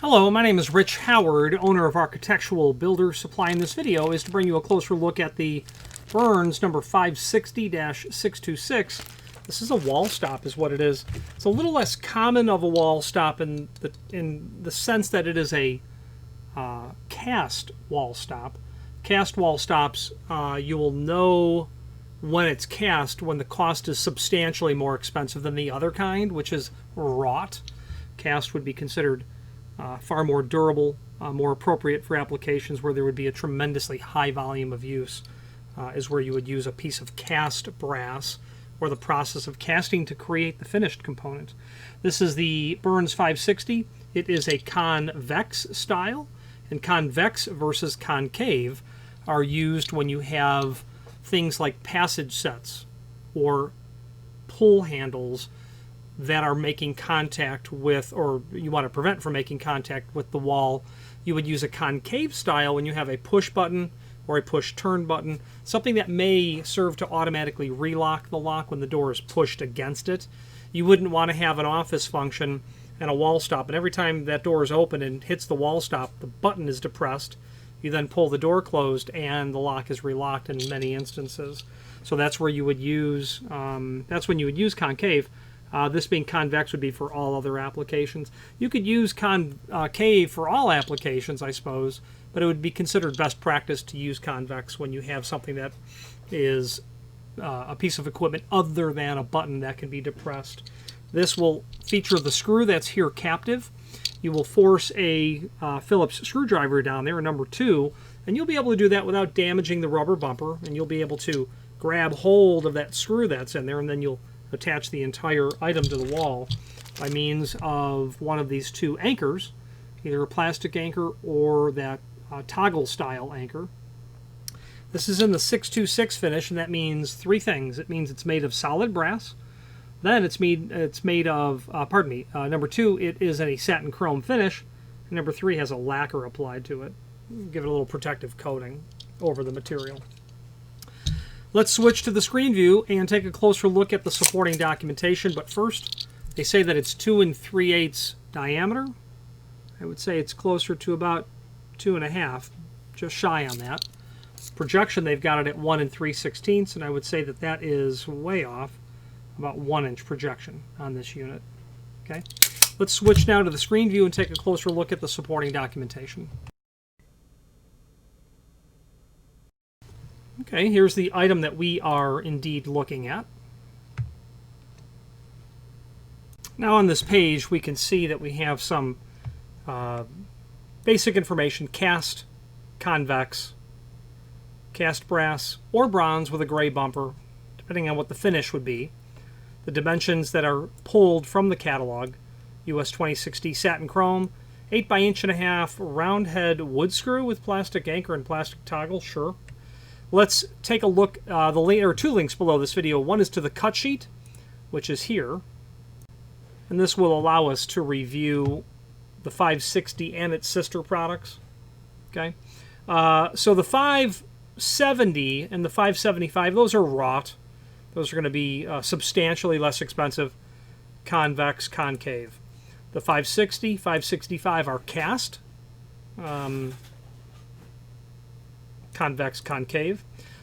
Hello, my name is Rich Howard, owner of Architectural Builder Supply, and this video is to bring you a closer look at the Burns number 560-626. This is a wall stop is what it is. It's a little less common of a wall stop in the sense that it is a cast wall stop. Cast wall stops, you will know when it's cast when the cost is substantially more expensive than the other kind, which is wrought. Cast would be considered far more durable, more appropriate for applications where there would be a tremendously high volume of use, is where you would use a piece of cast brass or the process of casting to create the finished component. This is the Burns 560. It is a convex style, and convex versus concave are used when you have things like passage sets or pull handles that are making contact with, or you want to prevent from making contact with the wall. You would use a concave style when you have a push button or a push turn button, something that may serve to automatically relock the lock when the door is pushed against it. You wouldn't want to have an office function and a wall stop, and every time that door is open and hits the wall stop, the button is depressed. You then pull the door closed and the lock is relocked in many instances. So that's where you would use, that's when you would use concave. This being convex would be for all other applications. You could use concave for all applications, I suppose, but it would be considered best practice to use convex when you have something that is a piece of equipment other than a button that can be depressed. This will feature the screw that's here captive. You will force a Phillips screwdriver down there, a number 2, and you'll be able to do that without damaging the rubber bumper, and you'll be able to grab hold of that screw that's in there, and then you'll attach the entire item to the wall by means of one of these two anchors, either a plastic anchor or that toggle style anchor. This is in the 626 finish, and that means three things. It means it's made of solid brass. Then it's made of, number 2, it is a satin chrome finish. And number 3 has a lacquer applied to it. Give it a little protective coating over the material. Let's switch to the screen view and take a closer look at the supporting documentation. But first, they say that it's 2 3/8 diameter. I would say it's closer to about 2.5, just shy on that. Projection, they've got it at 1 3/16, and I would say that that is way off, about 1-inch projection on this unit. Okay, let's switch now to the screen view and take a closer look at the supporting documentation. Okay, here's the item that we are indeed looking at. Now on this page we can see that we have some basic information: cast, convex, cast brass or bronze with a gray bumper, depending on what the finish would be. The dimensions that are pulled from the catalog: US 2060 satin chrome, 8 by 1.5 round head wood screw with plastic anchor and plastic toggle, sure. Let's take a look. There are 2 links below this video. One is to the cut sheet, which is here, and this will allow us to review the 560 and its sister products. Okay, so the 570 and the 575, those are wrought. Those are going to be substantially less expensive, convex, concave. The 560, 565 are cast, convex, concave.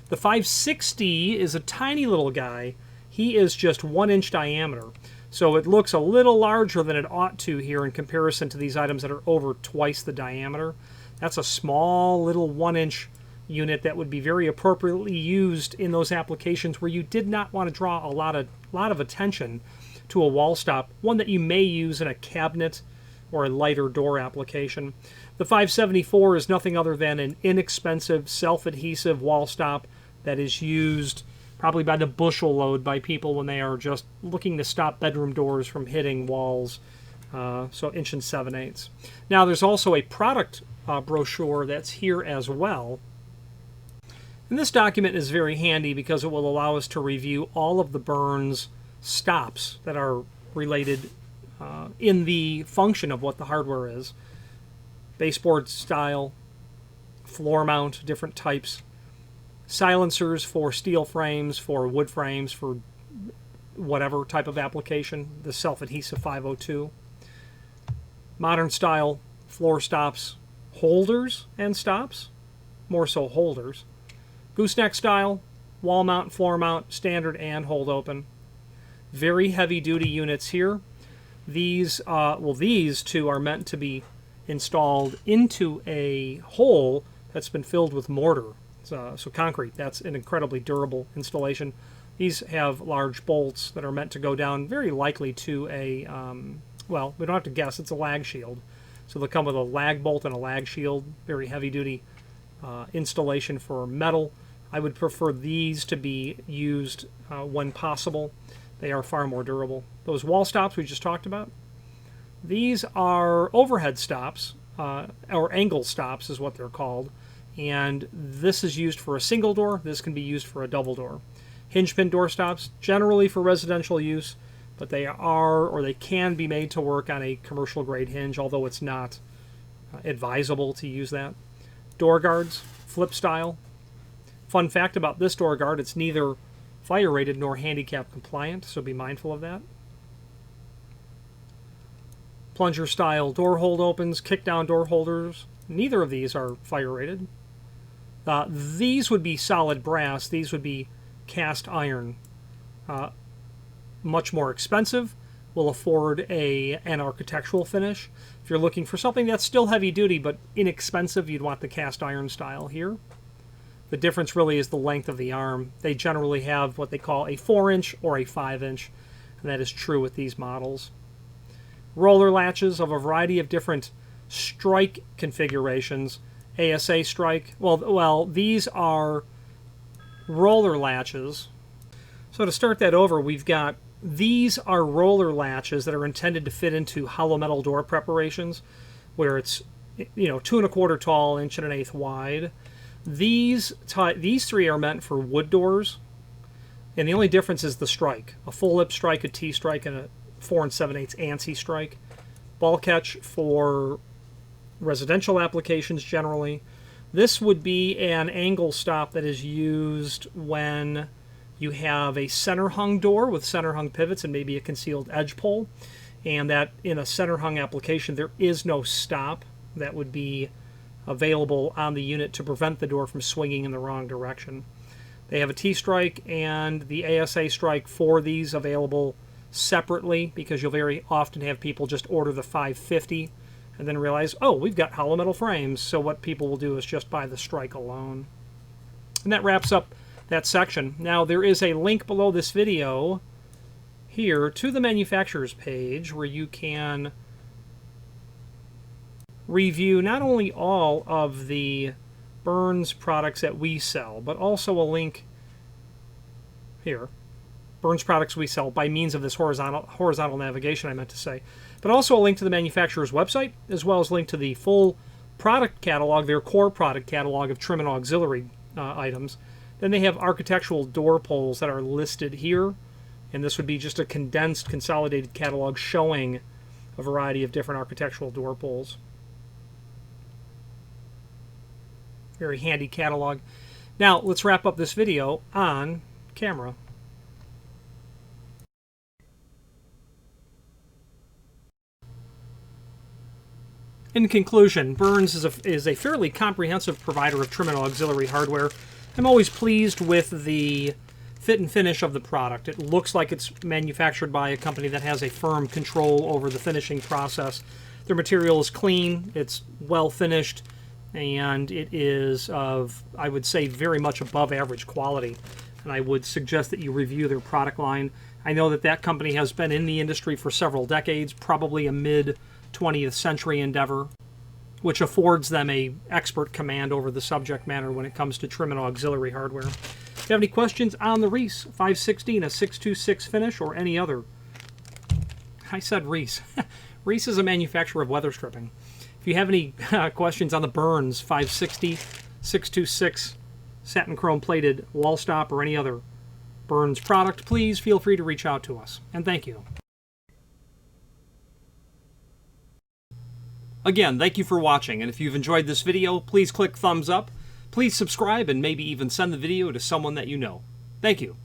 The 560 is a tiny little guy. He is just 1-inch diameter. So it looks a little larger than it ought to here in comparison to these items that are over twice the diameter. That's a small little 1-inch unit that would be very appropriately used in those applications where you did not want to draw a lot of attention to a wall stop, one that you may use in a cabinet or a lighter door application. The 574 is nothing other than an inexpensive self-adhesive wall stop that is used probably by the bushel load by people when they are just looking to stop bedroom doors from hitting walls, so 1 7/8. Now there's also a product brochure that's here as well. And this document is very handy because it will allow us to review all of the Burns stops that are related in the function of what the hardware is. Baseboard style, floor mount, different types, silencers for steel frames, for wood frames, for whatever type of application, the self-adhesive 502. Modern style floor stops, holders and stops, more so holders. Gooseneck style, wall mount, floor mount, standard and hold open. Very heavy duty units here. These two are meant to be installed into a hole that's been filled with mortar. So concrete, that's an incredibly durable installation. These have large bolts that are meant to go down very likely to a, well, we don't have to guess, it's a lag shield. So they'll come with a lag bolt and a lag shield, very heavy duty installation for metal. I would prefer these to be used when possible. They are far more durable. Those wall stops we just talked about, these are overhead stops, or angle stops is what they're called. And this is used for a single door. This can be used for a double door. Hinge pin door stops, generally for residential use, but they are, or they can be made to work on a commercial grade hinge, although it's not advisable to use that. Door guards, flip style. Fun fact about this door guard, it's neither fire rated nor handicap compliant, so be mindful of that. Plunger style door hold opens, kick down door holders. Neither of these are fire rated. These would be solid brass. These would be cast iron. Much more expensive, will afford an architectural finish. If you're looking for something that's still heavy duty but inexpensive, you'd want the cast iron style here. The difference really is the length of the arm. They generally have what they call a 4-inch or a 5-inch, and that is true with these models. Roller latches of a variety of different strike configurations. ASA strike. Well, these are roller latches. So to start that over, we've got, these are roller latches that are intended to fit into hollow metal door preparations, where it's, 2 1/4 tall, 1 1/8 wide. These three are meant for wood doors, and the only difference is the strike. A full lip strike, a T strike, and a 4 7/8 ANSI strike. Ball catch for residential applications generally. This would be an angle stop that is used when you have a center hung door with center hung pivots and maybe a concealed edge pole, and that in a center hung application there is no stop that would be available on the unit to prevent the door from swinging in the wrong direction. They have a T-strike and the ASA strike for these available separately, because you'll very often have people just order the 550 and then realize, oh, we've got hollow metal frames, so what people will do is just buy the strike alone. And that wraps up that section. Now there is a link below this video here to the manufacturer's page where you can review not only all of the Burns products that we sell, but also a link here. Burns products we sell by means of this horizontal navigation, I meant to say. But also a link to the manufacturer's website, as well as a link to the full product catalog, their core product catalog of trim and auxiliary items. Then they have architectural door poles that are listed here, and this would be just a condensed, consolidated catalog showing a variety of different architectural door poles. Very handy catalog. Now, let's wrap up this video on camera. In conclusion, Burns is a fairly comprehensive provider of trim and auxiliary hardware. I'm always pleased with the fit and finish of the product. It looks like it's manufactured by a company that has a firm control over the finishing process. Their material is clean, it's well finished, and it is of, I would say, very much above average quality. And I would suggest that you review their product line. I know that that company has been in the industry for several decades, probably a mid-20th century endeavor, which affords them a expert command over the subject matter when it comes to trim and auxiliary hardware. If you have any questions on the Reese 560 and a 626 finish or any other, I said Reese. Reese is a manufacturer of weather stripping. If you have any questions on the Burns 560, 626 satin chrome plated wall stop or any other Burns product, please feel free to reach out to us. And thank you. Again, thank you for watching, and if you've enjoyed this video, please click thumbs up, please subscribe, and maybe even send the video to someone that you know. Thank you.